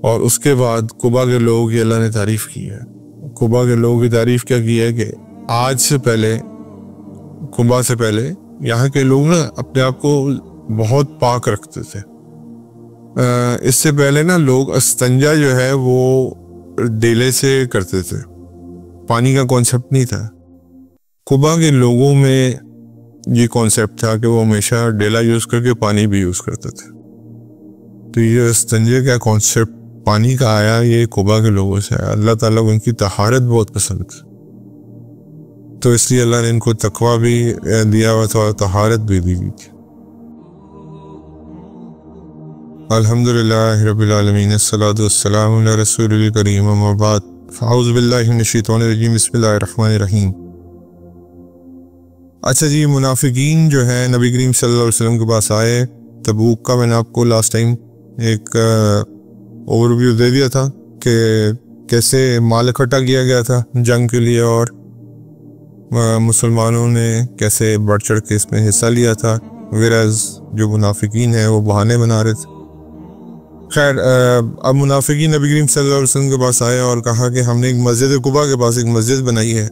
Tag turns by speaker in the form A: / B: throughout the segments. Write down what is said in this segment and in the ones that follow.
A: اور اس کے بعد قبا کے لوگوں کی اللہ نے تعریف کی ہے. قبا کے لوگوں کی تعریف کیا کی ہے کہ آج سے پہلے، قبا سے پہلے یہاں کے لوگ نا اپنے آپ کو بہت پاک رکھتے تھے. اس سے پہلے نا لوگ استنجا جو ہے وہ ڈیلے سے کرتے تھے، پانی کا کانسیپٹ نہیں تھا. قبا کے لوگوں میں یہ کانسیپٹ تھا کہ وہ ہمیشہ ڈیلا یوز کر کے پانی بھی یوز کرتے تھے. تو یہ استنجے کا کانسیپٹ پانی کا آیا، یہ قبا کے لوگوں سے آیا. اللہ تعالیٰ کو ان کی طہارت بہت پسند تھی، تو اس لیے اللہ نے ان کو تقویٰ بھی دیا ہوا تھا اور طہارت بھی دی گئی تھی. الحمدللہ رب العالمین، الصلاۃ والسلام علی رسول الکریم، اما بعد، فاعوذ باللہ من الشیطان الرجیم، بسم اللہ الرحمن الرحیم. اچھا جی، منافقین جو ہیں نبی کریم صلی اللہ علیہ وسلم کے پاس آئے. تبوک کا میں نے آپ کو لاسٹ ٹائم ایک اوور ویو دے دیا تھا کہ کیسے مال اکٹھا کیا گیا تھا جنگ کے لیے، اور مسلمانوں نے کیسے بڑھ چڑھ کے اس میں حصہ لیا تھا، ویراز جو منافقین ہیں وہ بہانے بنا رہے تھے. خیر، اب منافقین نبی کریم صلی اللہ علیہ وسلم کے پاس آئے اور کہا کہ ہم نے ایک مسجد قبا کے پاس ایک مسجد بنائی ہے،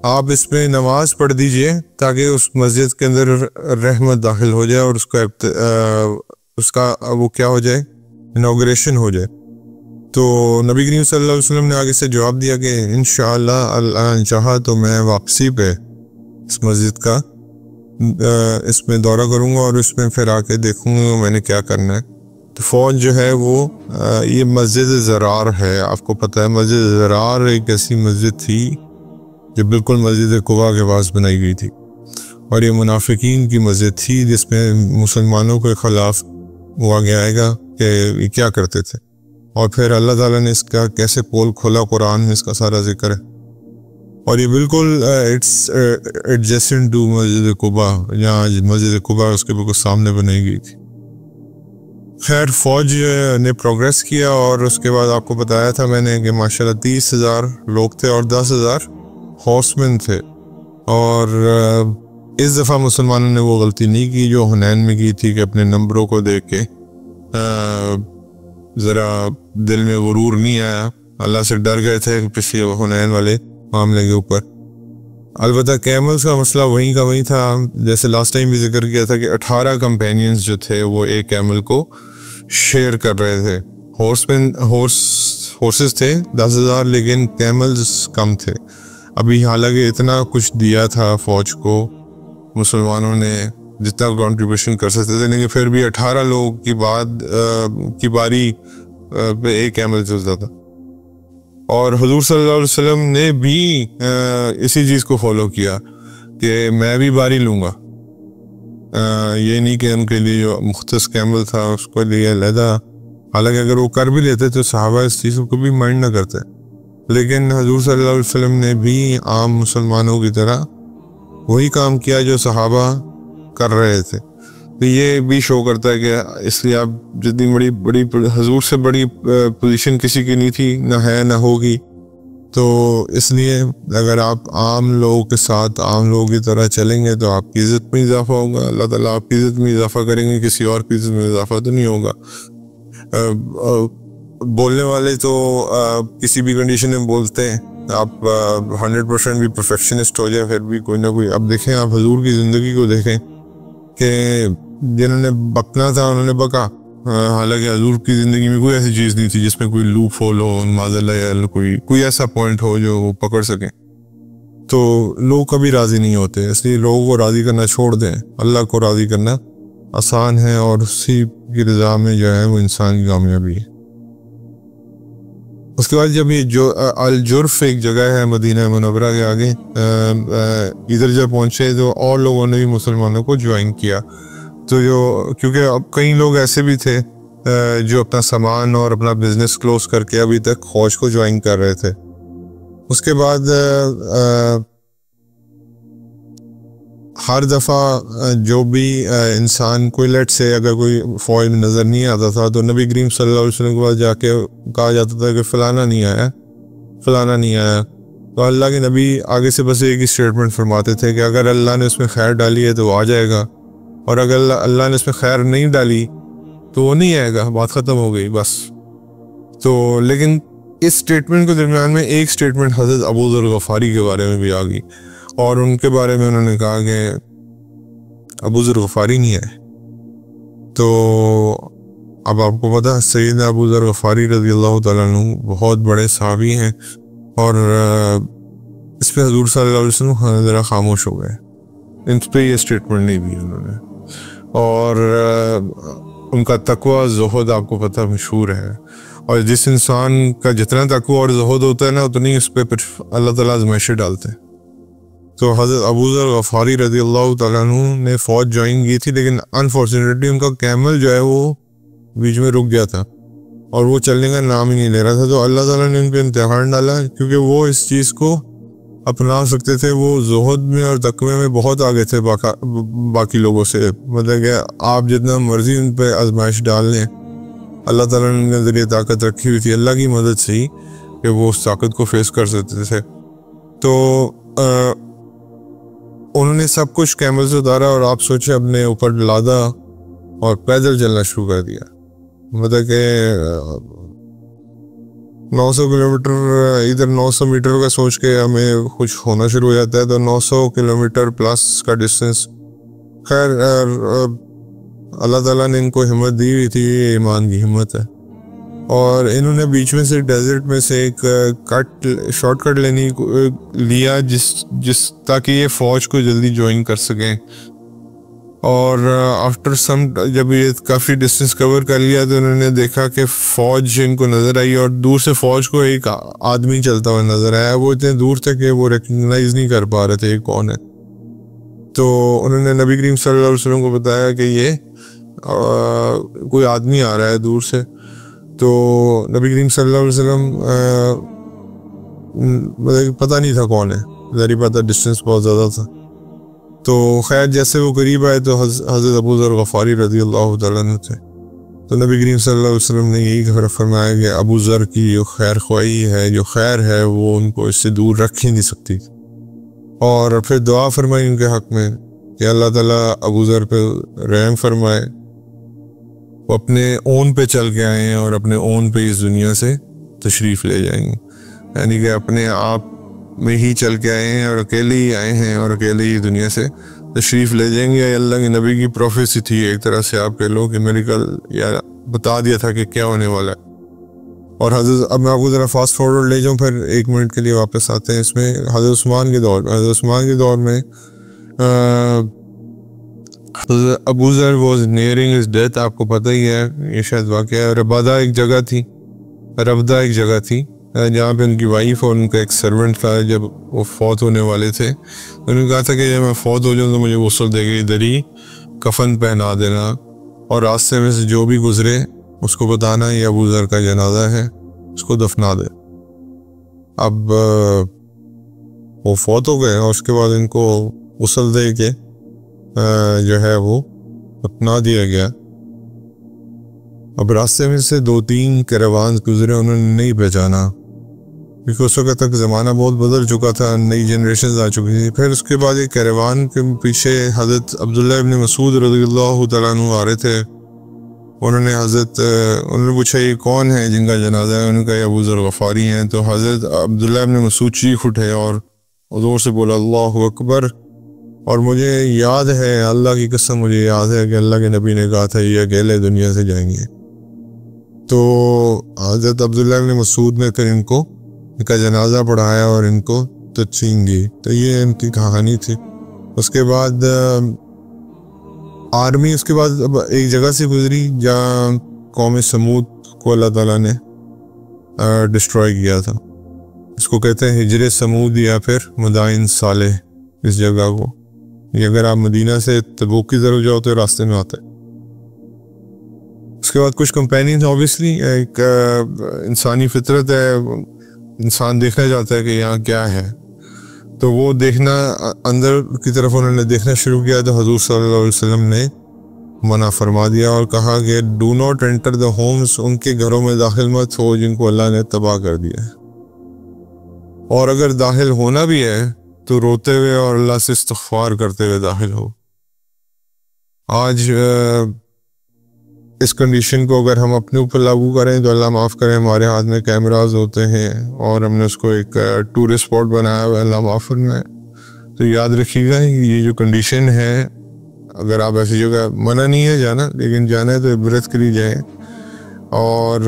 A: آپ اس میں نماز پڑھ دیجئے تاکہ اس مسجد کے اندر رحمت داخل ہو جائے اور اس کا وہ کیا ہو جائے، انوگریشن ہو جائے. تو نبی کریم صلی اللہ علیہ وسلم نے آگے سے جواب دیا کہ انشاءاللہ اللہ چاہا تو میں واپسی پہ اس مسجد کا اس میں دورہ کروں گا اور اس میں پھر آ کے دیکھوں گا میں نے کیا کرنا ہے. تو فوج جو ہے وہ یہ مسجد زرار ہے، آپ کو پتہ ہے مسجد زرار ایک ایسی مسجد تھی جو بالکل مسجد قبا کے پاس بنائی گئی تھی، اور یہ منافقین کی مسجد تھی جس میں مسلمانوں کے خلاف وہ آگے آئے گا کہ یہ کیا کرتے تھے. اور پھر اللہ تعالیٰ نے اس کا کیسے پول کھولا، قرآن میں اس کا سارا ذکر ہے. اور یہ بالکل اٹس ایڈجسٹنٹ ٹو مسجد قبا، جہاں مسجد قبا اس کے بالکل سامنے بنائی گئی تھی. خیر، فوج نے پروگریس کیا اور اس کے بعد آپ کو بتایا تھا میں نے کہ ماشاءاللہ 30,000 لوگ تھے اور 10,000 ہارس مین تھے. اور اس دفعہ مسلمانوں نے وہ غلطی نہیں کی جو حنین میں کی تھی کہ اپنے نمبروں کو دیکھ کے ذرا دل میں غرور نہیں آیا، اللہ سے ڈر گئے تھے پچھلے حنین والے معاملے کے اوپر. البتہ کیملز کا مسئلہ وہیں کا وہیں تھا، جیسے لاسٹ ٹائم بھی ذکر کیا تھا کہ 18 کمپینینز جو تھے وہ ایک کیمل کو شیئر کر رہے تھے. ہورسز تھے 10,000 لیکن کیملز کم تھے. ابھی حالانکہ اتنا کچھ دیا تھا فوج کو مسلمانوں نے جتنا کنٹریبیوشن کر سکتے تھے، لیکن پھر بھی 18 لوگ کی بعد کی باری پہ ایک کیمل چلتا تھا. اور حضور صلی اللہ علیہ وسلم نے بھی اسی چیز کو فالو کیا کہ میں بھی باری لوں گا. یہ نہیں کہ ان کے لیے جو مختص کیمل تھا اس کو لیے علیحدہ، حالانکہ اگر وہ کر بھی لیتے تو صحابہ اس چیز کو بھی مائنڈ نہ کرتے، لیکن حضور صلی اللہ علیہ وسلم نے بھی عام مسلمانوں کی طرح وہی کام کیا جو صحابہ کر رہے تھے. تو یہ بھی شو کرتا ہے کہ اس لیے آپ جتنی بڑی حضور سے بڑی پوزیشن کسی کی نہیں تھی، نہ ہے نہ ہوگی. تو اس لیے اگر آپ عام لوگوں کے ساتھ عام لوگوں کی طرح چلیں گے تو آپ کی عزت میں اضافہ ہوگا، اللہ تعالیٰ آپ کی عزت میں اضافہ کریں گے، کسی اور کی عزت میں اضافہ تو نہیں ہوگا. بولنے والے تو کسی بھی کنڈیشن میں بولتے ہیں، آپ 100% بھی پرفیکشنسٹ ہو جائیں پھر بھی کوئی نہ کوئی. اب دیکھیں آپ حضور کی زندگی کو دیکھیں کہ جنہوں نے بکنا تھا انہوں نے بکا، حالانکہ حضور کی زندگی میں کوئی ایسی چیز نہیں تھی جس میں کوئی لوپ ہول ہو، معاذ اللہ کوئی ایسا پوائنٹ ہو جو وہ پکڑ سکیں. تو لوگ کبھی راضی نہیں ہوتے، اس لیے لوگوں کو راضی کرنا چھوڑ دیں. اللہ کو راضی کرنا آسان ہے اور اسی کی رضا میں جو ہے وہ انسان کی کامیابی ہے. اس کے بعد جب یہ جو الجرف ایک جگہ ہے مدینہ منورہ کے آگے، ادھر جب پہنچے تو اور لوگوں نے بھی مسلمانوں کو جوائن کیا. تو کیونکہ اب کئی لوگ ایسے بھی تھے جو اپنا سامان اور اپنا بزنس کلوز کر کے ابھی تک فوج کو جوائن کر رہے تھے. اس کے بعد ہر دفعہ جو بھی انسان کوئی لیٹ سے اگر کوئی فوج میں نظر نہیں آتا تھا تو نبی کریم صلی اللہ علیہ وسلم کے پاس جا کے کہا جاتا تھا کہ فلانا نہیں آیا، فلانا نہیں آیا. تو اللہ کے نبی آگے سے بس ایک ہی اسٹیٹمنٹ فرماتے تھے کہ اگر اللہ نے اس میں خیر ڈالی ہے تو وہ آ جائے گا، اور اگر اللہ نے اس میں خیر نہیں ڈالی تو وہ نہیں آئے گا. بات ختم ہو گئی بس. تو لیکن اس سٹیٹمنٹ کے درمیان میں ایک سٹیٹمنٹ حضرت ابو ذر غفاری کے بارے میں بھی آ گئی، اور ان کے بارے میں انہوں نے کہا کہ ابو ذر غفاری نہیں ہے. تو اب آپ کو پتہ ہے سیدنا ابو ذر غفاری رضی اللہ تعالیٰ عنہ بہت بڑے صحابی ہیں، اور اس پہ حضور صلی اللہ علیہ وسلم ذرا خاموش ہو گئے، ان پہ یہ سٹیٹمنٹ نہیں دی انہوں نے. اور ان کا تقوی زہد آپ کو پتہ مشہور ہے، اور جس انسان کا جتنا تقوی اور زہد ہوتا ہے نا اتنی اس پہ پھر اللہ تعالیٰ آزمائشیں ڈالتے ہیں. تو حضرت ابو ذر غفاری رضی اللہ تعالیٰ عنہ نے فوج جوائن کی تھی، لیکن انفارچونیٹلی ان کا کیمل جو ہے وہ بیچ میں رک گیا تھا اور وہ چلنے کا نام ہی نہیں لے رہا تھا. تو اللہ تعالیٰ نے ان پہ امتحان ڈالا، کیونکہ وہ اس چیز کو اپنا سکتے تھے. وہ زہد میں اور تقوی میں بہت آگے تھے باقی لوگوں سے. مطلب کہ آپ جتنا مرضی ان پہ آزمائش ڈال لیں، اللہ تعالیٰ نے ان کے ذریعے طاقت رکھی ہوئی تھی، اللہ کی مدد سے ہی کہ وہ اس طاقت کو فیس کر سکتے تھے. تو انہوں نے سب کچھ کیمل سے اتارا، اور آپ سوچیں اپنے اوپر لادا اور پیدل چلنا شروع کر دیا. مطلب کہ 900 کلومیٹر، ادھر 900 میٹر کا سوچ کے ہمیں کچھ ہونا شروع ہو جاتا ہے، تو 900 کلومیٹر پلس کا ڈسٹینس. خیر اللہ تعالیٰ نے ان کو ہمت دی ہوئی تھی، یہ ایمان کی ہمت ہے. اور انہوں نے بیچ میں سے ڈیزرٹ میں سے ایک شارٹ کٹ لیا جس تاکہ یہ فوج کو جلدی جوائن کر سکیں. اور آفٹر سم جب یہ کافی ڈسٹینس کور کر لیا تو انہوں نے دیکھا کہ فوج ان کو نظر آئی، اور دور سے فوج کو ایک آدمی چلتا ہوا نظر آیا. وہ اتنے دور تھے کہ وہ ریکگنائز نہیں کر پا رہے تھے یہ کون ہے. تو انہوں نے نبی کریم صلی اللہ علیہ وسلم کو بتایا کہ یہ کوئی آدمی آ رہا ہے دور سے. تو نبی کریم صلی اللہ علیہ وسلم پتہ نہیں تھا کون ہے، ظاہری بات ہے ڈسٹینس بہت زیادہ تھا. تو خیر جیسے وہ قریب آئے تو حضرت ابو ذر غفاری رضی اللہ تعالیٰ عنہ تھے. تو نبی کریم صلی اللہ علیہ وسلم نے یہی فرمایا کہ ابو ذر کی جو خیر خواہی ہے، جو خیر ہے، وہ ان کو اس سے دور رکھ ہی نہیں سکتی. اور پھر دعا فرمائی ان کے حق میں کہ اللہ تعالیٰ ابو ذر پہ رحم فرمائے، وہ اپنے اون پہ چل کے آئے ہیں اور اپنے اون پہ اس دنیا سے تشریف لے جائیں گے. یعنی کہ اپنے آپ میں ہی چل کے آئے ہیں اور اکیلے ہی آئے ہیں اور اکیلے ہی دنیا سے تشریف لے جائیں گے. اللہ کے نبی کی پروفیسی تھی ایک طرح سے، آپ کہہ لو کہ میریکل، یا بتا دیا تھا کہ کیا ہونے والا ہے. اور حضرت اب میں آپ کو ذرا فاسٹ فارورڈ لے جاؤں، پھر 1 منٹ کے لیے واپس آتے ہیں اس میں. حضرت عثمان کے دور میں ابو ذر واز نیئرنگ ہز ڈیتھ. آپ کو پتہ ہی ہے یہ شاید واقعہ ہے. ربدہ ایک جگہ تھی جہاں پہ ان کی وائف اور ان کا ایک سرونٹ تھا. جب وہ فوت ہونے والے تھے انہوں نے کہا تھا کہ جب میں فوت ہو جاؤں تو مجھے غسل دے کے ادھر ہی کفن پہنا دینا، اور راستے میں سے جو بھی گزرے اس کو بتانا یہ ابو ذر کا جنازہ ہے، اس کو دفنا دے. اب وہ فوت ہو گئے اور اس کے بعد ان کو غسل دے کے جو ہے وہ دفنا دیا گیا. اب راستے میں سے 2-3 کیروان گزرے، انہوں نے نہیں پہچانا کیونکہ اس وقت تک زمانہ بہت بدل چکا تھا، نئی جنریشنز آ چکی تھی. پھر اس کے بعد ایک کیروان کے پیچھے حضرت عبداللہ ابن مسعود رضی اللہ تعالیٰ عنہ آ رہے تھے. انہوں نے پوچھا یہ کون ہے جن کا جنازہ ہے؟ انہوں نے کہا یہ ابو ذر غفاری ہیں. تو حضرت عبداللہ ابن مسعود چیخ اٹھے اور حضور سے بولا اللہ اکبر. اور مجھے یاد ہے، اللہ کی قسم مجھے یاد ہے کہ اللہ کے نبی نے کہا تھا یہ اکیلے دنیا سے جائیں گے. تو حضرت عبداللہ ابن مسعود نے پھر ان کا جنازہ پڑھایا اور ان کو تدفین دی. تو یہ ان کی کہانی تھی. اس کے بعد آرمی اس کے بعد اب ایک جگہ سے گزری جہاں قوم سمود کو اللہ تعالیٰ نے ڈسٹروائے کیا تھا. اس کو کہتے ہیں ہجر سمود یا پھر مدائن صالح. اس جگہ کو یہ اگر آپ مدینہ سے تبوک کی طرف جاؤ تو راستے میں آتا ہے. اس کے بعد کچھ کمپینین، اوبیسلی ایک انسانی فطرت ہے، انسان دیکھنا چاہتا ہے کہ یہاں کیا ہے. تو وہ دیکھنا اندر کی طرف انہوں نے دیکھنا شروع کیا تو حضور صلی اللہ علیہ وسلم نے منع فرما دیا اور کہا کہ do not enter the homes, ان کے گھروں میں داخل مت ہو جن کو اللہ نے تباہ کر دیا ہے. اور اگر داخل ہونا بھی ہے تو روتے ہوئے اور اللہ سے استغفار کرتے ہوئے داخل ہو. آج اس کنڈیشن کو اگر ہم اپنے اوپر لاگو کریں تو اللہ معاف کرے ہمارے ہاتھ میں کیمراز ہوتے ہیں اور ہم نے اس کو ایک ٹورسٹ اسپاٹ بنایا ہوا ہے، اللہ معاف فرمائے، تو یاد رکھیے گا یہ جو کنڈیشن ہے، اگر آپ ایسی جگہ، منع نہیں ہے جانا، لیکن جانا ہے تو عبرت کری جائیں اور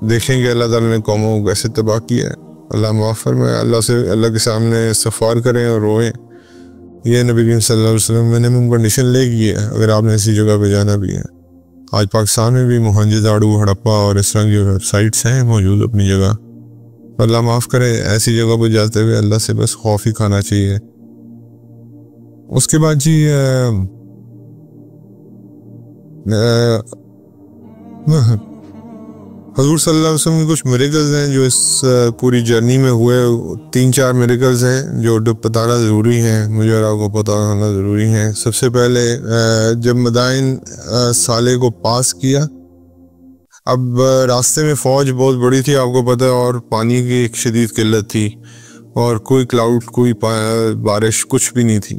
A: دیکھیں گے اللہ تعالیٰ نے قوموں کو کیسے تباہ کیا ہے۔ اللہ معاف فرمائے، اللہ کے سامنے استغفار کریں اور روئیں۔ یہ نبی کریم صلی اللہ علیہ وسلم میں نے کنڈیشن لے کی ہے اگر آپ نے ایسی جگہ پہ جانا بھی ہے۔ آج پاکستان میں بھی موہنجو داڑو، ہڑپا اور اس طرح کی ویب سائٹس ہیں موجود اپنی جگہ۔ اللہ معاف کرے، ایسی جگہ پہ جاتے ہوئے اللہ سے بس خوف ہی کھانا چاہیے۔ اس کے بعد جی حضور صلی اللہ علیہ وسلم کے کچھ میریکلز ہیں جو اس پوری جرنی میں ہوئے، 3-4 میریکلز ہیں جو بتانا ضروری ہیں، مجھے اور آپ کو پتہ ہونا ضروری ہیں۔ سب سے پہلے جب مدائن سالے کو پاس کیا، اب راستے میں فوج بہت بڑی تھی آپ کو پتہ، اور پانی کی ایک شدید قلت تھی اور کوئی کلاؤڈ، کوئی بارش، کچھ بھی نہیں تھی،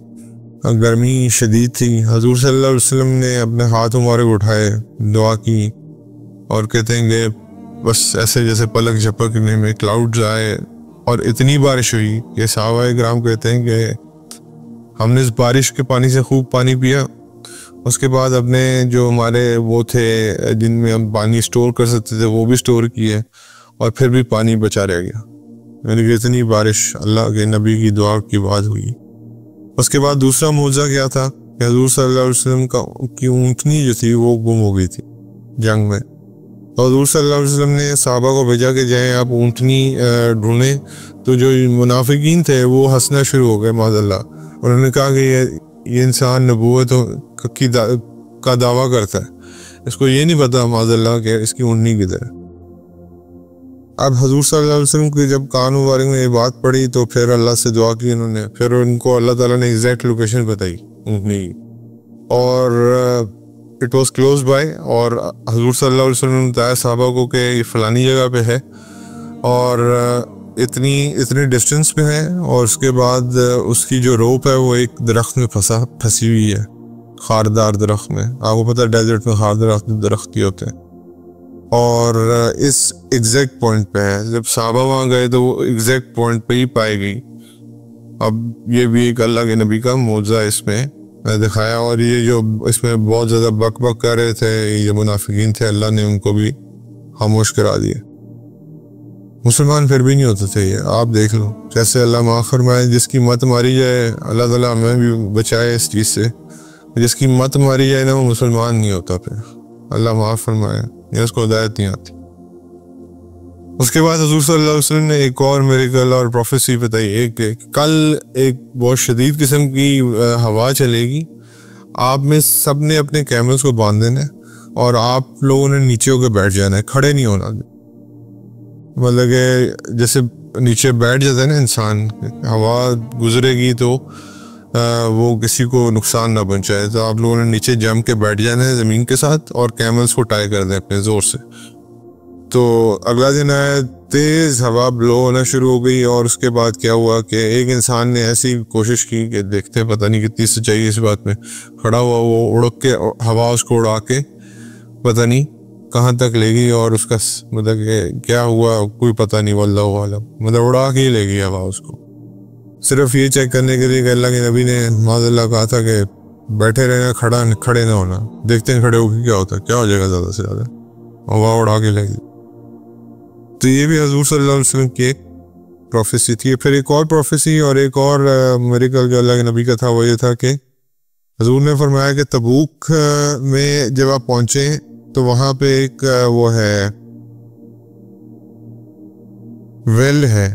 A: گرمی شدید تھی۔ حضور صلی اللہ علیہ وسلم نے اپنے ہاتھ مبارک اٹھائے، دعا کی اور کہتے ہیں کہ بس ایسے جیسے پلک جھپکنے میں کلاؤڈز آئے اور اتنی بارش ہوئی کہ صحابہ کرام کہتے ہیں کہ ہم نے اس بارش کے پانی سے خوب پانی پیا، اس کے بعد اپنے جو ہمارے وہ تھے جن میں ہم پانی سٹور کر سکتے تھے وہ بھی سٹور کیے اور پھر بھی پانی بچا رہ گیا، یعنی کہ اتنی بارش اللہ کے نبی کی دعا کی بات ہوئی۔ اس کے بعد دوسرا معجزہ کیا تھا کہ حضور صلی اللہ علیہ وسلم کی اونٹنی جو تھی وہ گم ہو گئی تھی جنگ میں، تو حضور صلی اللہ علیہ وسلم نے صحابہ کو بھیجا کہ جائیں آپ اونٹنی ڈھونڈیں، تو جو منافقین تھے وہ ہنسنا شروع ہو گئے معاذ اللہ، انہوں نے کہا کہ یہ انسان نبوت کا دعویٰ کرتا ہے، اس کو یہ نہیں پتا معاذ اللہ کہ اس کی اونٹنی کدھر ہے۔ اب حضور صلی اللہ علیہ وسلم کی جب کان مبارک میں یہ بات پڑی تو پھر اللہ سے دعا کی انہوں نے، پھر ان کو اللہ تعالیٰ نے ایگزیکٹ لوکیشن بتائی اونٹنی کی، اور اٹ واز کلوز بائی، اور حضور صلی اللہ علیہ وسلم نے بتایا صحابہ کو کہ یہ فلانی جگہ پہ ہے اور اتنی ڈسٹنس پہ ہے، اور اس کے بعد اس کی جو روپ ہے وہ ایک درخت میں پھنسی ہوئی ہے، خاردار درخت میں، آپ کو پتہ ڈیزرٹ میں خاردار درخت کی ہوتے ہیں، اور اس ایگزیکٹ پوائنٹ پہ ہے۔ جب صحابہ وہاں گئے تو وہ ایگزیکٹ پوائنٹ پہ ہی پائی گئی۔ اب یہ بھی ایک اللہ کے نبی کا معجزہ اس میں دکھایا، اور یہ جو اس میں بہت زیادہ بک کر رہے تھے یہ منافقین تھے، اللہ نے ان کو بھی خاموش کرا دیا۔ مسلمان پھر بھی نہیں ہوتے تھے یہ، آپ دیکھ لو کیسے اللہ معاف فرمائے، جس کی مت ماری جائے اللہ تعالیٰ ہمیں بھی بچائے اس چیز سے، جس کی مت ماری جائے نا وہ مسلمان نہیں ہوتا، پھر اللہ معاف فرمائے، یہ اس کو ہدایت نہیں آتی۔ اس کے بعد حضور صلی اللہ علیہ وسلم نے ایک اور میریکل اور پروفیسی بتائی، کل ایک بہت شدید قسم کی ہوا چلے گی، آپ میں سب نے اپنے کیمرز کو باندھ دینا ہے اور آپ لوگوں نے نیچے ہو کے بیٹھ جانا ہے، کھڑے نہیں ہونا، مطلب کہ جیسے نیچے بیٹھ جاتا ہے نا انسان، ہوا گزرے گی تو وہ کسی کو نقصان نہ پہنچائے، تو آپ لوگوں نے نیچے جم کے بیٹھ جانا ہے زمین کے ساتھ اور کیمرز کو ٹائی کر دیں اپنے زور سے۔ تو اگلا دن آیا، تیز ہوا بلو ہونا شروع ہو گئی، اور اس کے بعد کیا ہوا کہ ایک انسان نے ایسی کوشش کی کہ دیکھتے پتہ نہیں کتنی سچائی اس بات میں، کھڑا ہوا وہ اڑ کے ہوا اس کو اڑا کے پتہ نہیں کہاں تک لے گئی، اور اس کا مطلب کہ کیا ہوا کوئی پتہ نہیں، واللہ عالم، مطلب اڑا کے ہی لے گئی ہوا اس کو، صرف یہ چیک کرنے کے لیے کہ اللہ کے نبی نے معاذ اللہ کہا تھا کہ بیٹھے رہنا، کھڑے نہ ہونا، دیکھتے ہیں کھڑے ہو کے کیا ہوتا ہے، کیا ہو جائے گا زیادہ سے زیادہ، ہوا اڑا کے لے گئی۔ تو یہ بھی حضور صلی اللہ علیہ وسلم کی ایک پروفیسی تھی۔ پھر ایک اور پروفیسی اور ایک اور میریکل جو اللہ کے نبی کا تھا وہ یہ تھا کہ حضور نے فرمایا کہ تبوک میں جب آپ پہنچے تو وہاں پہ ایک وہ ہے ویل ہے،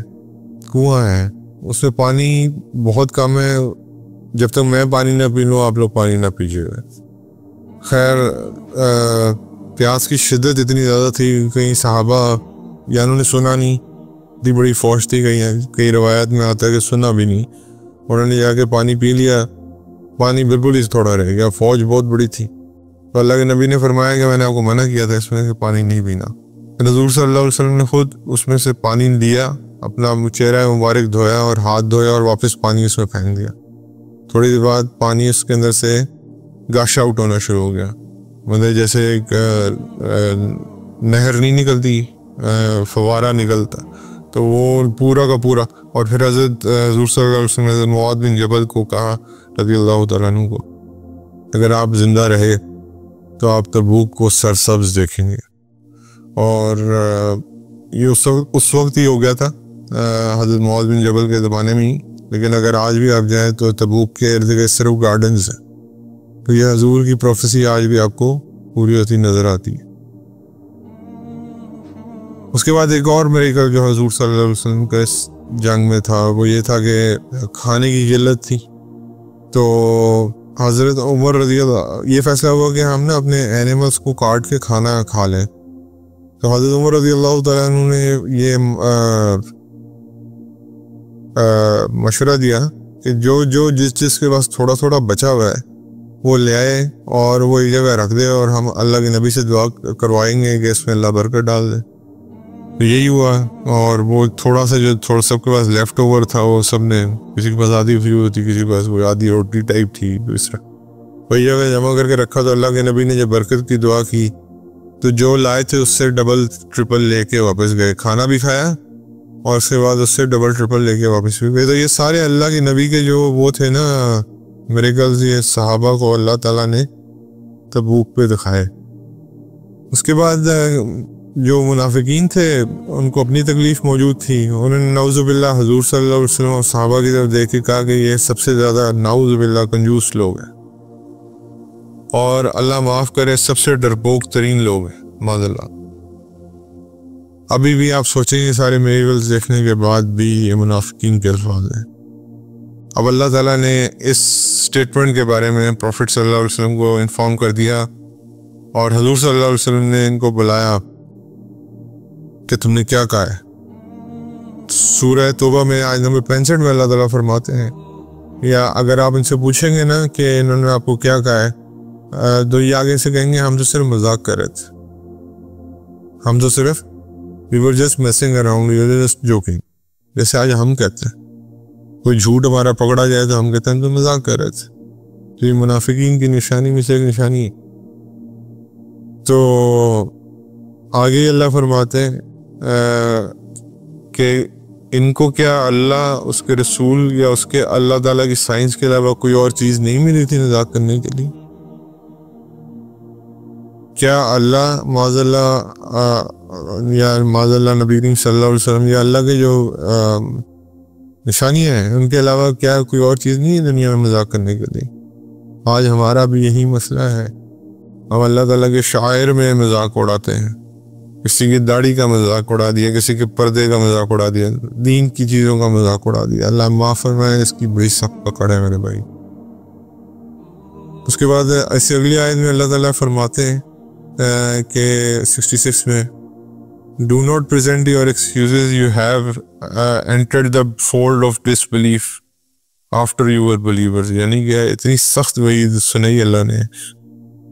A: کنواں ہے، اس میں پانی بہت کم ہے، جب تک میں پانی نہ پی لوں آپ لوگ پانی نہ پیجیے گا۔ خیر پیاس کی شدت اتنی زیادہ تھی، کئی صحابہ یا انہوں نے سنا نہیں، اتنی بڑی فوج تھی، کئی روایات میں آتا ہے کہ سنا بھی نہیں، انہوں نے جا کے پانی پی لیا، پانی بالکل ہی تھوڑا رہ گیا، فوج بہت بڑی تھی، تو اللہ کے نبی نے فرمایا کہ میں نے آپ کو منع کیا تھا اس میں کہ پانی نہیں پینا۔ حضور صلی اللہ علیہ وسلم نے خود اس میں سے پانی لیا، اپنا چہرہ مبارک دھویا اور ہاتھ دھویا اور واپس پانی اس میں پھینک دیا۔ تھوڑی دیر بعد پانی اس کے اندر سے گش آؤٹ ہونا شروع ہو گیا، مطلب جیسے ایک نہر نہیں نکلتی، فوارہ نکلتا، تو وہ پورا کا پورا. اور پھر حضرت حضور صلی اللہ علیہ وسلم نے معاذ بن جبل کو کہا رضی اللہ تعالیٰ عنہ کو، اگر آپ زندہ رہے تو آپ تبوک کو سرسبز دیکھیں گے. اور یہ اس وقت ہی ہو گیا تھا حضرت معاذ بن جبل کے زمانے میں ہی، لیکن اگر آج بھی آپ جائیں تو تبوک کے ارد گرد صرف گارڈنز ہیں. تو یہ حضور کی پروفیسی آج بھی آپ کو پوری ہوتی نظر آتی ہے. اس کے بعد ایک اور میریکل جو حضور صلی اللہ علیہ وسلم کا اس جنگ میں تھا وہ یہ تھا کہ کھانے کی قلت تھی. تو حضرت عمر رضی اللہ، یہ فیصلہ ہوا کہ ہم نے اپنے اینیملس کو کاٹ کے کھانا کھا لیں. تو حضرت عمر رضی اللہ تعالیٰ عنہ نے یہ مشورہ دیا کہ جو جس کے پاس تھوڑا تھوڑا بچا ہوا ہے وہ لے آئے اور وہ ایک جگہ رکھ دے، اور ہم اللہ کے نبی سے دعا کروائیں گے کہ اس میں اللہ برکت ڈال دے. تو یہی ہوا. اور وہ تھوڑا سا جو سب کے پاس لیفٹ اوور تھا وہ سب نے، کسی کے پاس آدھی فری ہوئی تھی، کسی کے پاس وہ آدھی روٹی ٹائپ تھی، تو اس طرح وہی جگہ جمع کر کے رکھا. تو اللہ کے نبی نے جب برکت کی دعا کی تو جو لائے تھے اس سے ڈبل ٹرپل لے کے واپس گئے، کھانا بھی کھایا اور اس کے بعد اس سے ڈبل ٹرپل لے کے واپس بھی گئے. تو یہ سارے اللہ کے نبی کے جو وہ تھے نا میریکلز، یہ صحابہ کو اللہ تعالیٰ نے تبوک پہ دکھائے. اس کے بعد جو منافقین تھے ان کو اپنی تکلیف موجود تھی، انہوں نے نعوذ باللہ حضور صلی اللہ علیہ وسلم اور صحابہ کی طرف دیکھ کے کہا کہ یہ سب سے زیادہ نعوذ باللہ کنجوس لوگ ہیں، اور اللہ معاف کرے سب سے ڈرپوک ترین لوگ ہیں معاذ اللہ. ابھی بھی آپ سوچیں گے سارے میریکلز دیکھنے کے بعد بھی یہ منافقین کے الفاظ ہیں. اب اللہ تعالیٰ نے اس سٹیٹمنٹ کے بارے میں پروفٹ صلی اللہ علیہ وسلم کو انفارم کر دیا، اور حضور صلی اللہ علیہ وسلم نے ان کو بلایا کہ تم نے کیا کہا ہے. سورہ توبہ میں آیت نمبر 65 میں اللہ تعالیٰ فرماتے ہیں، یا اگر آپ ان سے پوچھیں گے نا کہ انہوں نے آپ کو کیا کہا ہے، تو یہ آگے سے کہیں گے ہم تو صرف مذاق کر رہے تھے، ہم تو صرف we were just messing around, we were just joking. جیسے آج ہم کہتے ہیں کوئی جھوٹ ہمارا پکڑا جائے تو ہم کہتے ہیں تو مذاق کر رہے تھے. تو یہ منافقین کی نشانی میں سے ایک نشانی ہے. تو آگے اللہ فرماتے ہیں کہ ان کو کیا اللہ، اس کے رسول یا اس کے اللہ تعالیٰ کی سائنس کے علاوہ کوئی اور چیز نہیں ملی تھی مذاق کرنے کے لیے؟ کیا اللہ معاذ اللہ یا معاذ اللہ نبی کریم صلی اللہ علیہ وسلم یا اللہ کے جو نشانیاں ہیں ان کے علاوہ کیا کوئی اور چیز نہیں ہے دنیا میں مذاق کرنے کے لیے؟ آج ہمارا بھی یہی مسئلہ ہے. ہم اللہ تعالیٰ کے شاعر میں مذاق اڑاتے ہیں، کسی کی داڑھی کا مذاق اڑا دیا، کسی کے پردے کا مذاق اڑا دیا، دین کی چیزوں کا مذاق اڑا دیا. اللہ معاف فرمائے، اس کی بڑی سخت پکڑ ہے میرے بھائی. اس کے بعد ایسی اگلی آیت میں اللہ تعالیٰ فرماتے ہیں کہ 66 میں Do not present your excuses, you have entered the fold of disbelief after you were believers. یعنی کہ اتنی سخت وعید سنائی اللہ نے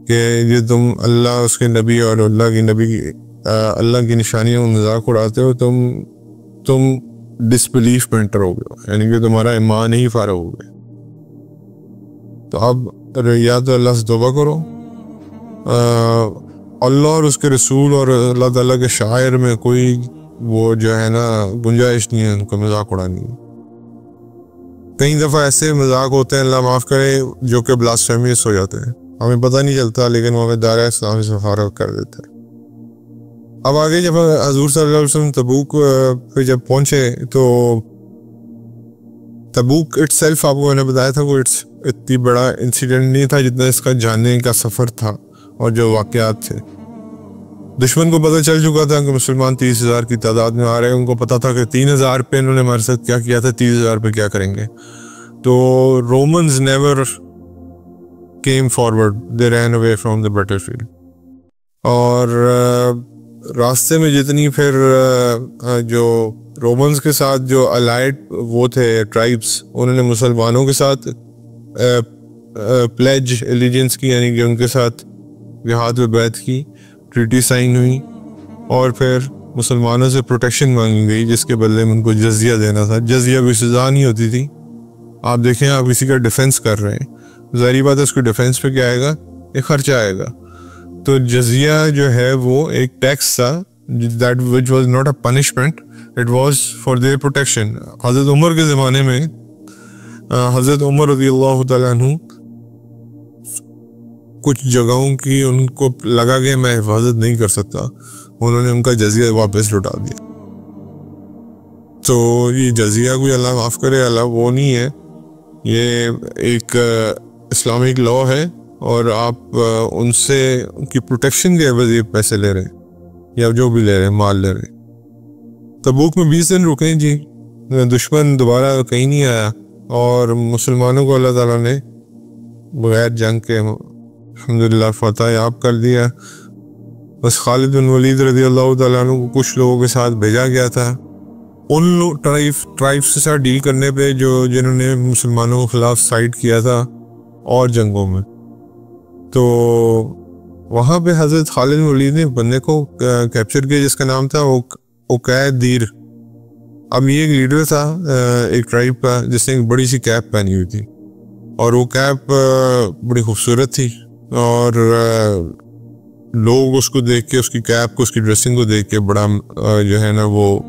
A: کہ یہ تم اللہ، اس کے نبی اور اللہ کی نشانیوں میں مذاق اڑاتے ہو، تم ڈسبلیف میں انٹر ہو گئے، یعنی کہ تمہارا ایمان ہی فارغ ہو گئے. تو اب یا تو اللہ سے توبہ کرو، اللہ اور اس کے رسول اور اللہ تعالیٰ کے شاعر میں کوئی وہ جو ہے نا گنجائش نہیں ہے ان کو مذاق اڑانی. کئی دفعہ ایسے مذاق ہوتے ہیں اللہ معاف کرے جو کہ بلاسفیمیس ہو جاتے ہیں، ہمیں پتہ نہیں چلتا لیکن وہ ہمیں دائرہ اسلام سے فارغ کر دیتا ہے. اب آگے جب حضور صلی اللہ علیہ وسلم تبوک پہ جب پہنچے تو تبوک اٹ سیلف آپ کو میں نے بتایا تھا وہ اتنی بڑا انسیڈنٹ نہیں تھا جتنا اس کا جاننے کا سفر تھا اور جو واقعات تھے. دشمن کو پتہ چل چکا تھا کہ مسلمان 30,000 کی تعداد میں آ رہے ہیں، ان کو پتہ تھا کہ 3,000 پہ انہوں نے ہمارے ساتھ کیا کیا تھا، 30,000 پہ کیا کریں گے. تو Romans never came forward, they ran away from the battlefield. اور راستے میں جتنی پھر جو رومنز کے ساتھ جو الائڈ وہ تھے ٹرائبس، انہوں نے مسلمانوں کے ساتھ پلیج ایلیجنس کی، یعنی کہ ان کے ساتھ جہاد میں بیعت کی، ٹریٹی سائن ہوئی، اور پھر مسلمانوں سے پروٹیکشن مانگی گئی جس کے بدلے میں ان کو جزیہ دینا تھا. جزیہ کوئی سزا نہیں ہوتی تھی. آپ دیکھیں آپ کسی کا ڈیفنس کر رہے ہیں، ظاہری بات ہے اس کو ڈیفنس پہ کیا آئے گا، ایک خرچہ آئے گا. تو جزیہ جو ہے وہ ایک ٹیکس تھا that which was not a punishment, it was for their protection. حضرت عمر کے زمانے میں حضرت عمر رضی اللہ تعالیٰ عنہ کچھ جگہوں کی ان کو لگا کہ میں حفاظت نہیں کر سکتا، انہوں نے ان کا جزیہ واپس لوٹا دیا. تو یہ جزیہ کوئی اللہ معاف کرے، اللہ وہ نہیں ہے، یہ ایک اسلامک لا ہے، اور آپ ان سے ان کی پروٹیکشن کے عوض یہ پیسے لے رہے ہیں یا جو بھی لے رہے ہیں، مال لے رہے ہیں. تبوک میں 20 دن رکے جی، دشمن دوبارہ کہیں نہیں آیا، اور مسلمانوں کو اللہ تعالیٰ نے بغیر جنگ کے الحمدللہ فتح یاب کر دیا. بس خالد بن ولید رضی اللہ تعالیٰ عنہ کو کچھ لوگوں کے ساتھ بھیجا گیا تھا ان ٹرائب سے ساتھ ڈیل کرنے پہ جنہوں نے مسلمانوں کے خلاف سائڈ کیا تھا اور جنگوں میں. تو وہاں پہ حضرت خالد بن ولید نے بندے کو کیپچر کیا جس کا نام تھا اوقید دیر. اب یہ ایک لیڈر تھا ایک ٹرائب کا جس نے ایک بڑی سی کیپ پہنی ہوئی تھی، اور وہ کیپ بڑی خوبصورت تھی، اور لوگ اس کو دیکھ کے، اس کی کیپ کو، اس کی ڈریسنگ کو دیکھ کے بڑا جو ہے نا وہ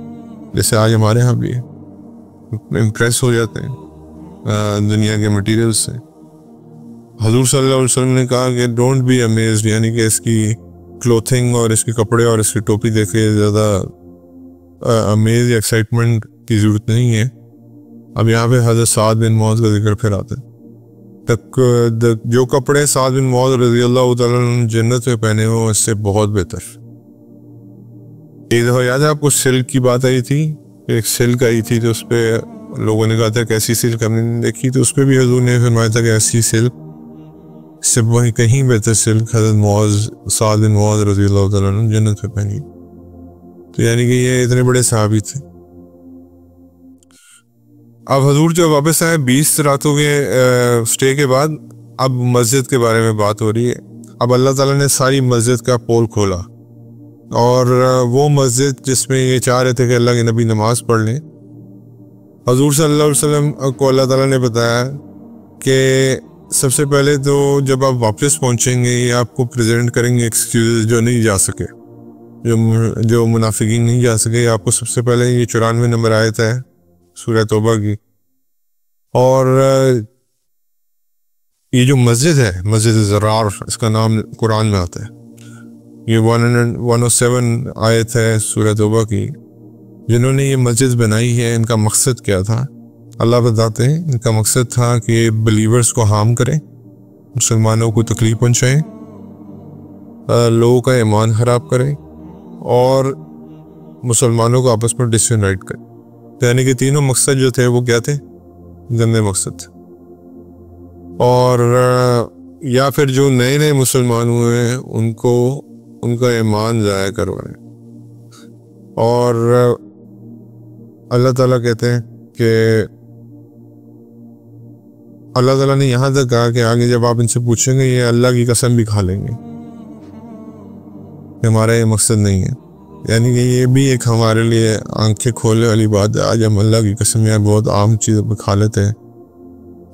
A: جیسے آج ہمارے ہاں بھی امپریس ہو جاتے ہیں دنیا کے مٹیریل سے. حضور صلی اللہ علیہ وسلم نے کہا کہ ڈونٹ بی امیزڈ، یعنی کہ اس کی کلوتھنگ اور اس کے کپڑے اور اس کی ٹوپی دیکھ کے زیادہ امیز یا ایکسائٹمنٹ کی ضرورت نہیں ہے. اب یہاں پہ حضرت سعد بن معاذ کا ذکر پھر آتا ہے. جو کپڑے سعد بن معاذ رضی اللہ تعالیٰ عنہ جنت میں پہنے ہو اس سے بہت بہتر. ایک دفعہ یاد ہے آپ کو سلک کی بات آئی تھی، ایک سلک آئی تھی تو اس پہ لوگوں نے کہا تھا کہ ایسی سلک ہم نے دیکھی، تو اس پہ بھی حضور نے فرمایا تھا کہ ایسی سلک سے وہیں کہیں بہتر سلک حضرت معاذ سعد بن معاذ رضی اللہ تعالیٰ عنہ جنت میں پہنی. تو یعنی کہ یہ اتنے بڑے صحابی تھے. اب حضور جب واپس آئے 20 راتوں کے سٹے کے بعد، اب مسجد کے بارے میں بات ہو رہی ہے. اب اللہ تعالیٰ نے ساری مسجد کا پول کھولا، اور وہ مسجد جس میں یہ چاہ رہے تھے کہ اللہ کے نبی نماز پڑھ لیں، حضور صلی اللہ علیہ وسلم کو اللہ تعالیٰ نے بتایا کہ سب سے پہلے تو جب آپ واپس پہنچیں گے یہ آپ کو پریزنٹ کریں گے ایکسکیوز جو نہیں جا سکے، جو منافقین نہیں جا سکے. آپ کو سب سے پہلے یہ 94 نمبر آیت ہے سورہ توبہ کی، اور یہ جو مسجد ہے مسجد زرار اس کا نام قرآن میں آتا ہے. یہ 107 آیت ہے سورہ توبہ کی. جنہوں نے یہ مسجد بنائی ہے ان کا مقصد کیا تھا اللہ بتاتے ہیں. ان کا مقصد تھا کہ بلیورز کو ہارم کریں، مسلمانوں کو تکلیف پہنچائیں، لوگوں کا ایمان خراب کریں، اور مسلمانوں کو آپس میں ڈسیونائٹ کریں. یعنی کہ تینوں مقصد جو تھے وہ کیا تھے؟ گندے مقصد تھے. اور یا پھر جو نئے مسلمان ہوئے ہیں ان کا ایمان ضائع کروائیں. اور اللہ تعالیٰ کہتے ہیں کہ اللہ تعالیٰ نے یہاں تک کہا کہ آگے جب آپ ان سے پوچھیں گے یہ اللہ کی قسم بھی کھا لیں گے کہ ہمارا یہ مقصد نہیں ہے. یعنی کہ یہ بھی ایک ہمارے لیے آنکھیں کھولنے والی بات ہے. آج ہم اللہ کی قسم یہ بہت عام چیزوں پہ کھا لیتے ہیں،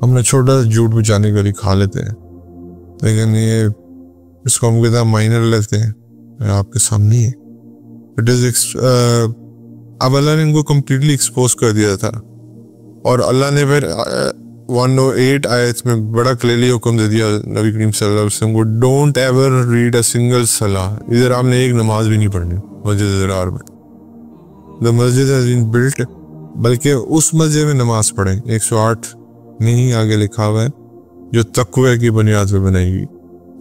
A: ہم نے چھوٹا سا جھوٹ بچانے کے لیے کھا لیتے ہیں، لیکن یہ اس کو ہم کہتے ہیں مائنر لیتے ہیں آپ کے سامنے ہے. اب اللہ نے ان کو کمپلیٹلی ایکسپوز کر دیا تھا، اور اللہ نے پھر 108 آیت میں بڑا کلیئرلی حکم دے دیا نبی کریم صلی اللہ علیہ وسلم کو، don't ever read a single صلاح. ادھر آپ نے ایک نماز بھی نہیں پڑھنی مسجد زرار میں. The Masjid has been built، بلکہ اس مسجد میں نماز پڑھیں. 108 میں ہی آگے لکھا ہوا ہے جو تقوی کی بنیاد پہ بنائی گئی.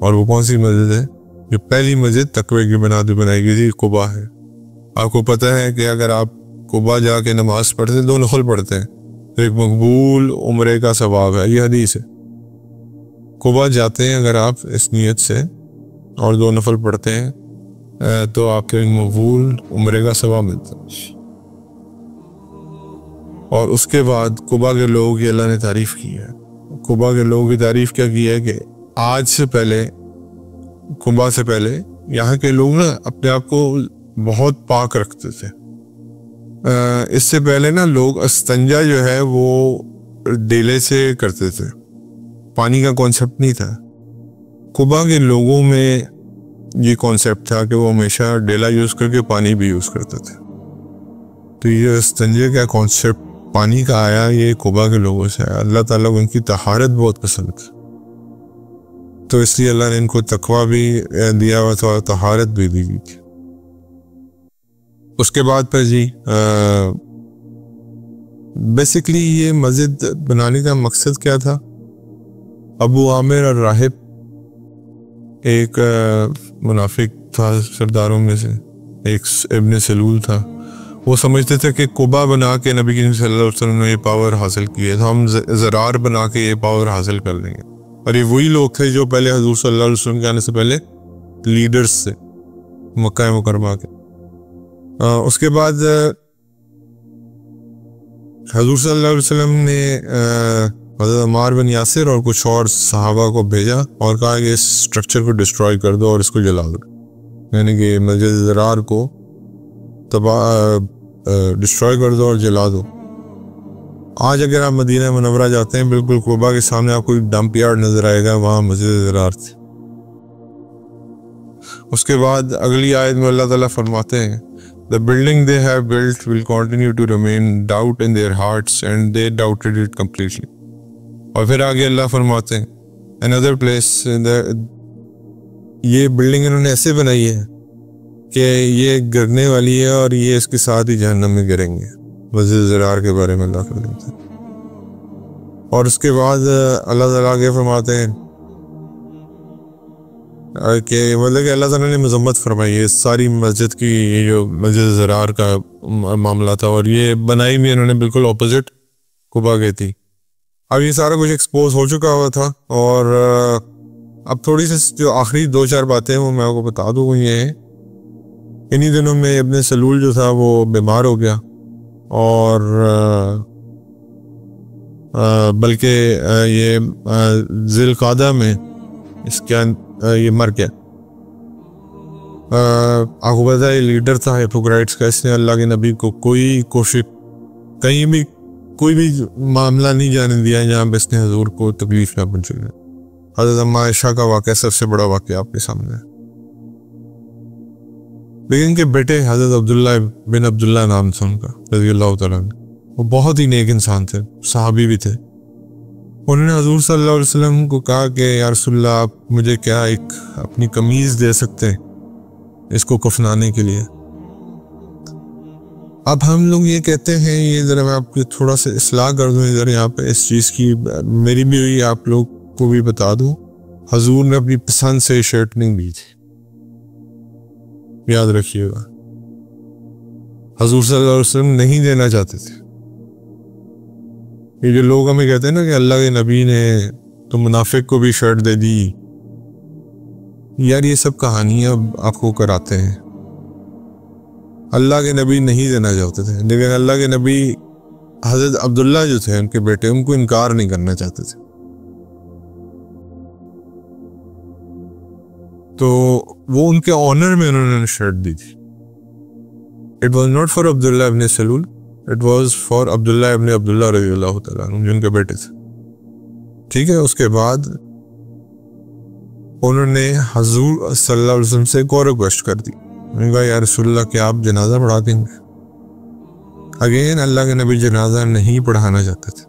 A: اور وہ کون سی مسجد ہے؟ جو پہلی مسجد تقوی کی بنیاد پہ بنائی گئی تھی قباء ہے. آپ کو پتہ ہے کہ اگر آپ قباء جا کے نماز پڑھتے ہیں 2 نفل پڑھتے ہیں تو ایک مقبول عمرے کا ثواب ہے. یہ حدیث ہے. قباء جاتے ہیں اگر آپ اس نیت سے اور 2 نفل پڑھتے ہیں تو آپ کے مقبول عمرے کا ثواب ملتا ہے. اور اس کے بعد قباء کے لوگوں کی اللہ نے تعریف کی ہے. قباء کے لوگوں کی تعریف کیا کی ہے کہ آج سے پہلے، قباء سے پہلے یہاں کے لوگ نا اپنے آپ کو بہت پاک رکھتے تھے. اس سے پہلے نا لوگ استنجا جو ہے وہ ڈیلے سے کرتے تھے، پانی کا کانسیپٹ نہیں تھا. قباء کے لوگوں میں یہ کانسیپٹ تھا کہ وہ ہمیشہ ڈیلا یوز کر کے پانی بھی یوز کرتے تھے. تو یہ استنجے کا کانسیپٹ پانی کا آیا یہ قبا کے لوگوں سے آیا. اللہ تعالیٰ کو ان کی طہارت بہت پسند تھی, تو اس لیے اللہ نے ان کو تقویٰ بھی دیا ہوا تھا اور طہارت بھی دی گئی تھی. اس کے بعد پھر جی بیسیکلی یہ مسجد بنانے کا مقصد کیا تھا. ابو عامر الراہب ایک منافق تھا سرداروں میں سے, ایک ابن سلول تھا. وہ سمجھتے تھے کہ قبا بنا کے نبی کریم صلی اللہ علیہ وسلم نے یہ پاور حاصل کی ہے, تو ہم زرار بنا کے یہ پاور حاصل کر لیں گے. اور یہ وہی لوگ تھے جو پہلے حضور صلی اللہ علیہ وسلم کے آنے سے پہلے لیڈرز تھے مکہ مکرمہ کے. اس کے بعد حضور صلی اللہ علیہ وسلم نے حضرت عمار بن یاسر اور کچھ اور صحابہ کو بھیجا اور کہا کہ اس سٹرکچر کو ڈسٹروائے کر دو اور اس کو جلا دو, یعنی کہ مسجد زرار کو ڈسٹروائے کر دو اور جلا دو. آج اگر آپ مدینہ منورہ جاتے ہیں بالکل قبا کے سامنے آپ کو ایک ڈمپ یارڈ نظر آئے گا, وہاں مسجد زرار تھی. اس کے بعد اگلی آیت میں اللہ تعالیٰ فرماتے ہیں The building they have built will continue to remain doubt in their hearts and they doubted it completely. اور پھر آگے اللہ فرماتے ہیں another place یہ بلڈنگ انہوں نے ایسے بنائی ہے کہ یہ گرنے والی ہے اور یہ اس کے ساتھ ہی جہنم میں گریں گے. مسجد زرار کے بارے میں اللہ فرماتے ہیں. اور اس کے بعد اللہ تعالیٰ آگے فرماتے ہیں کہ مطلب کہ اللہ تعالیٰ نے مذمت فرمائی ہے ساری مسجد کی, یہ جو مسجد زرار کا معاملہ تھا, اور یہ بنائی بھی انہوں نے بالکل اپوزٹ قبا گئی تھی. اب یہ سارا کچھ ایکسپوز ہو چکا ہوا تھا, اور اب تھوڑی سی جو آخری 2-4 باتیں وہ میں آپ کو بتا دوں. وہ یہ ہے انہی دنوں میں ابن سلول جو تھا وہ بیمار ہو گیا, اور بلکہ یہ ذی القعدہ میں اس کے یہ مر گیا. آپ کو پتہ ہے لیڈر تھا ہپوکرائٹس کا, اس نے اللہ کے نبی کو کوئی کوشش کہیں بھی کوئی بھی معاملہ نہیں جانے دیا جہاں پہ اس نے حضور کو تکلیف نہ پہنچے. حضرت اما عائشہ کا واقعہ سب سے بڑا واقعہ آپ کے سامنے ہے. لیکن کے بیٹے حضرت عبداللہ بن عبداللہ نام تھا ان کا رضی اللہ تعالیٰ عنہ, وہ بہت ہی نیک انسان تھے, صحابی بھی تھے. انہوں نے حضور صلی اللہ علیہ وسلم کو کہا کہ یا رسول اللہ آپ مجھے کیا ایک اپنی قمیض دے سکتے ہیں اس کو کفنانے کے لیے. اب ہم لوگ یہ کہتے ہیں, یہ ذرا میں آپ کو تھوڑا سا اصلاح کر دوں ادھر یہاں پہ اس چیز کی, میری بھی ہوئی آپ لوگ کو بھی بتا دوں. حضور نے اپنی پسند سے شرٹ نہیں دی تھی, یاد رکھیے گا. حضور صلی اللہ علیہ وسلم نہیں دینا چاہتے تھے. یہ جو لوگ ہمیں کہتے ہیں نا کہ اللہ کے نبی نے تو منافق کو بھی شرٹ دے دی, یار یہ سب کہانیاں آپ کو کراتے ہیں. اللہ کے نبی نہیں دینا چاہتے تھے, لیکن اللہ کے نبی حضرت عبداللہ جو تھے ان کے بیٹے, ان کو انکار نہیں کرنا چاہتے تھے. تو وہ ان کے آنر میں انہوں نے شرٹ دی تھی. It was not for عبداللہ ابن سلول, it was for عبداللہ ابن عبداللہ رضی اللہ تعالیٰ عنہ جو ان کے بیٹے تھے. ٹھیک ہے. اس کے بعد انہوں نے حضور صلی اللہ علیہ وسلم سے ایک اور ریکویسٹ کر دی. انہوں نے کہا یا رسول اللہ کیا آپ جنازہ پڑھا دیں گے. اگین اللہ کے نبی جنازہ نہیں پڑھانا چاہتے تھے,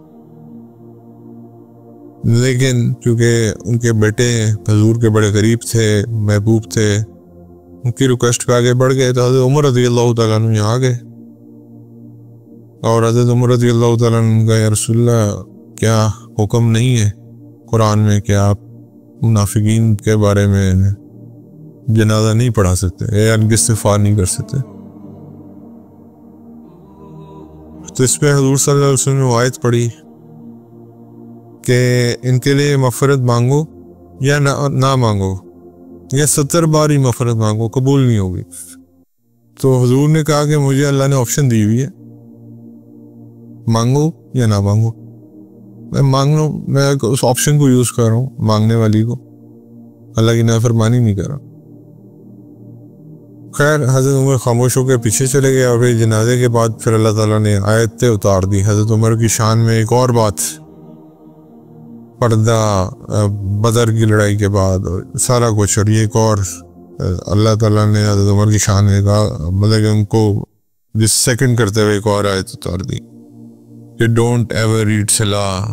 A: لیکن کیونکہ ان کے بیٹے حضور کے بڑے قریب تھے, محبوب تھے, ان کی ریکویسٹ پہ آگے بڑھ گئے. تو حضرت عمر رضی اللہ تعالیٰ عنہ یہاں آ گئے, اور حضرت عمر رضی اللہ تعالیٰ عنہ کا یا رسول اللہ کیا حکم نہیں ہے قرآن میں کہ آپ منافقین کے بارے میں جنازہ نہیں پڑھا سکتے یا ان کی استغفار نہیں کر سکتے. تو اس پہ حضور صلی اللہ علیہ وسلم نے آیت پڑھی کہ ان کے لیے مغفرت مانگو یا نہ مانگو, یا 70 بار ہی مغفرت مانگو, قبول نہیں ہوگی. تو حضور نے کہا کہ مجھے اللہ نے آپشن دی ہوئی ہے, مانگو یا نہ مانگو. میں مانگ لوں, میں اس آپشن کو یوز کر رہا ہوں, مانگنے والی کو, اللہ کی نافرمانی نہیں کر رہا. خیر حضرت عمر خاموش ہو کے پیچھے چلے گئے, اور پھر جنازے کے بعد پھر اللہ تعالیٰ نے آیتیں اتار دی حضرت عمر کی شان میں. ایک اور بات, پردہ, بدر کی لڑائی کے بعد سارا کچھ, اور یہ ایک اور اللہ تعالیٰ نے حضرت عمر کی شان میں کہا، مطلب کہ ان کو جس سیکنڈ کرتے ہوئے ایک اور آیت اتار دی کہ ڈونٹ ایور ریڈ صلاح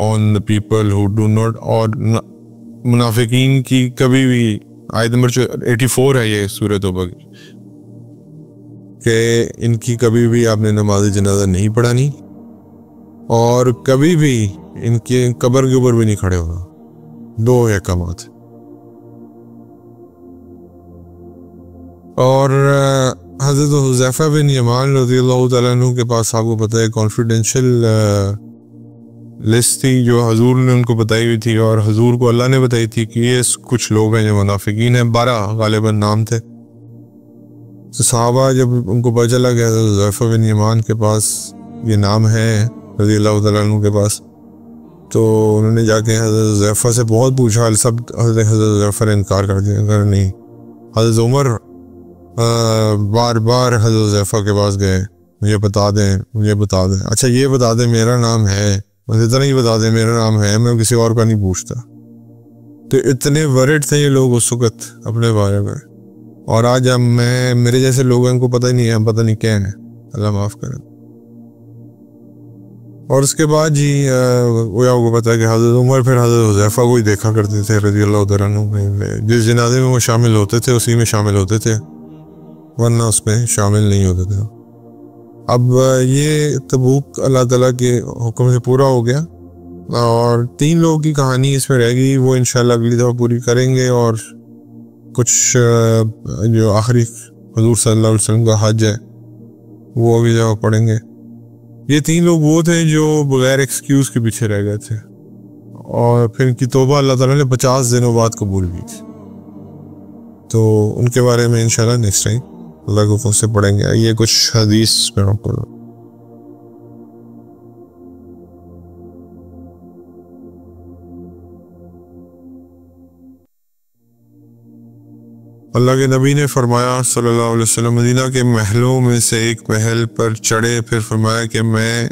A: on the people who do not, اور منافقین کی کبھی بھی، آیت نمبر 84 ہے یہ سورۃ توبہ کی، کہ ان کی کبھی بھی آپ نے نماز جنازہ نہیں پڑھانی اور کبھی بھی ان کے قبر کے اوپر بھی نہیں کھڑے ہونا. 2 احکامات. اور حضرت حذیفہ بن یمان رضی اللہ تعالیٰ عنہ کے پاس آپ کو پتہ ہے کانفیڈینشیل لسٹ تھی جو حضور نے ان کو بتائی ہوئی تھی، اور حضور کو اللہ نے بتائی تھی کہ یہ کچھ لوگ ہیں جو منافقین ہیں. 12 غالباً نام تھے. تو صحابہ جب ان کو پتہ چلا کہ حضرت حذیفہ بن یمان کے پاس یہ نام ہے رضی اللہ تعالیٰ عنہ کے پاس، تو انہوں نے جا کے حضرت حذیفہ سے بہت پوچھا. سب حضرت حذیفہ نے انکار کر دیا، اگر نہیں. حضرت عمر بار بار حضرت حذیفہ کے پاس گئے، مجھے بتا دیں، مجھے بتا دیں، اچھا یہ بتا دیں میرا نام ہے، بس اتنا ہی بتا دیں میرا نام ہے، میں کسی اور کا نہیں پوچھتا. تو اتنے ورڈ تھے یہ لوگ اس وقت اپنے بارے میں. اور آج ہم میرے جیسے لوگ ہیں، ان کو پتہ ہی نہیں ہے ہم پتہ نہیں کیا ہیں، اللہ معاف کرے. اور اس کے بعد جی وہ آپ کو پتہ ہے کہ حضرت عمر پھر حضرت حذیفہ کو ہی دیکھا کرتے تھے رضی اللہ تعالیٰ عنہ. جس جنازے میں وہ شامل ہوتے تھے اسی میں شامل ہوتے تھے، ورنہ اس میں شامل نہیں ہوتے تھے. اب یہ تبوک اللہ تعالیٰ کے حکم سے پورا ہو گیا، اور 3 لوگوں کی کہانی اس میں رہ گئی، وہ انشاءاللہ اگلی دفعہ پوری کریں گے. اور کچھ جو آخری حضور صلی اللہ علیہ وسلم کا حج ہے وہ اگلی دفعہ پڑھیں گے. یہ 3 لوگ وہ تھے جو بغیر ایکسکیوز کے پیچھے رہ گئے تھے، اور پھر ان کی توبہ اللہ تعالیٰ نے 50 دنوں بعد قبول کی تھی. تو ان کے بارے میں انشاءاللہ نیکسٹ ٹائم اللہ کو فوق سے پڑھیں گے. یہ کچھ حدیث میں آپ کو اللہ کے نبی نے فرمایا صلی اللہ علیہ وسلم، مدینہ کے محلوں میں سے ایک محل پر چڑھے، پھر فرمایا کہ میں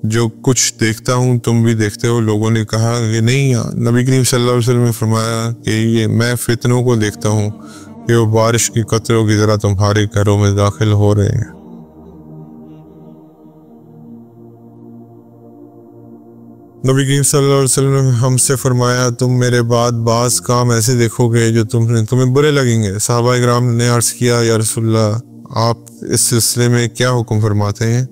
A: جو کچھ دیکھتا ہوں تم بھی دیکھتے ہو. لوگوں نے کہا کہ نہیں. نبی کریم صلی اللہ علیہ وسلم نے فرمایا کہ یہ میں فتنوں کو دیکھتا ہوں کہ وہ بارش کی قطروں کی طرح تمہارے گھروں میں داخل ہو رہے ہیں. نبی کریم صلی اللہ علیہ وسلم نے ہم سے فرمایا تم میرے بعد بعض کام ایسے دیکھو گے جو تمہیں برے لگیں گے. صحابہ اکرام نے عرض کیا یا رسول اللہ آپ اس سلسلے میں کیا حکم فرماتے ہیں؟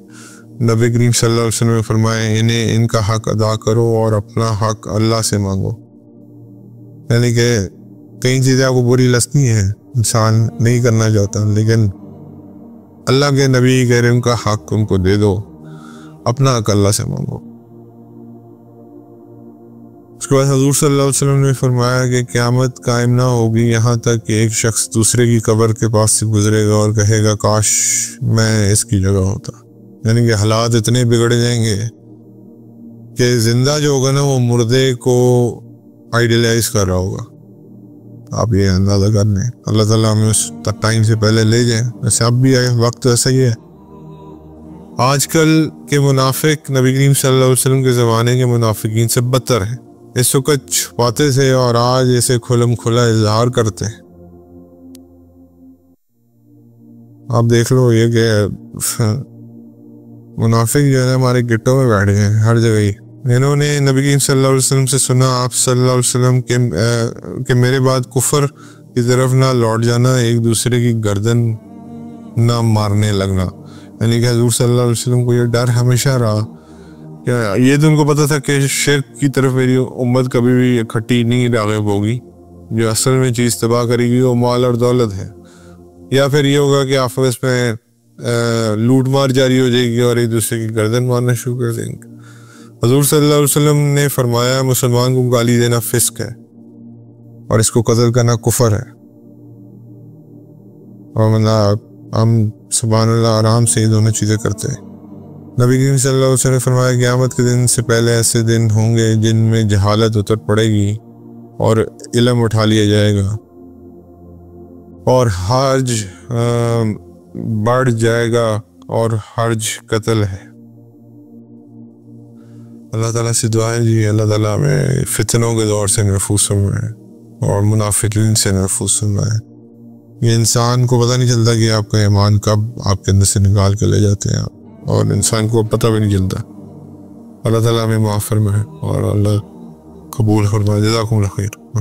A: نبی کریم صلی اللہ علیہ وسلم نے فرمایا انہیں ان کا حق ادا کرو اور اپنا حق اللہ سے مانگو. یعنی کہ کئی چیزیں آپ کو بری لگتی ہیں، انسان نہیں کرنا چاہتا، لیکن اللہ کے نبی کہہ رہے ان کا حق ان کو دے دو، اپنا حق اللہ سے مانگو. اس کے بعد حضور صلی اللہ علیہ وسلم نے فرمایا کہ قیامت قائم نہ ہوگی یہاں تک کہ ایک شخص دوسرے کی قبر کے پاس سے گزرے گا اور کہے گا کاش میں اس کی جگہ ہوتا. یعنی کہ حالات اتنے بگڑ جائیں گے کہ زندہ جو ہوگا نا وہ مردے کو آئیڈیلائز کر رہا ہوگا. آپ یہ اندازہ کر لیں. اللہ تعالیٰ ہمیں اس ٹائم سے پہلے لے جائیں. ویسے اب بھی وقت ایسا ہی ہے. آج کل کے منافق نبی کریم صلی اللہ علیہ وسلم کے زمانے کے منافقین سے بدتر ہیں. اس وقت چھپاتے تھے اور آج اسے کھلم کھلا اظہار کرتے ہیں. آپ دیکھ لو یہ کہ منافق جو ہے ہمارے گٹوں میں بیٹھ گئے ہیں ہر جگہ ہی. انہوں نے نبی کریم صلی اللہ علیہ وسلم سے سنا آپ صلی اللہ علیہ وسلم کہ میرے بعد کفر کی طرف نہ لوٹ جانا، ایک دوسرے کی گردن نہ مارنے لگنا. یعنی کہ حضور صلی اللہ علیہ وسلم کو یہ ڈر ہمیشہ رہا. یہ تو ان کو پتا تھا کہ شرک کی طرف میری امت کبھی بھی اکٹھی نہیں راغب ہوگی. جو اصل میں چیز تباہ کرے گی وہ مال اور دولت ہے، یا پھر یہ ہوگا کہ آپس میں لوٹ مار جاری ہو جائے گی اور ایک دوسرے کی گردن مارنا شروع کر دیں گے. حضور صلی اللہ علیہ وسلم نے فرمایا مسلمان کو گالی دینا فسق ہے اور اس کو قتل کرنا کفر ہے. اور ہم سبحان اللہ آرام سے یہ دونوں چیزیں کرتے ہیں. نبی کریم صلی اللہ علیہ وسلم نے فرمایا قیامت کے دن سے پہلے ایسے دن ہوں گے جن میں جہالت اتر پڑے گی اور علم اٹھا لیا جائے گا اور حرج بڑھ جائے گا اور حرج قتل ہے. اللہ تعالیٰ سے دعا ہے جی اللہ تعالیٰ ہمیں فتنوں کے دور سے محفوظ فرمائے اور منافقین سے محفوظ فرمائے. یہ انسان کو پتہ نہیں چلتا کہ آپ کا ایمان کب آپ کے اندر سے نکال کے لے جاتے ہیں اور انسان کو پتہ بھی نہیں چلتا. اللہ تعالیٰ ہمیں معاف فرمائے اور اللہ قبول فرمائے. جزاکم اللہ خیر.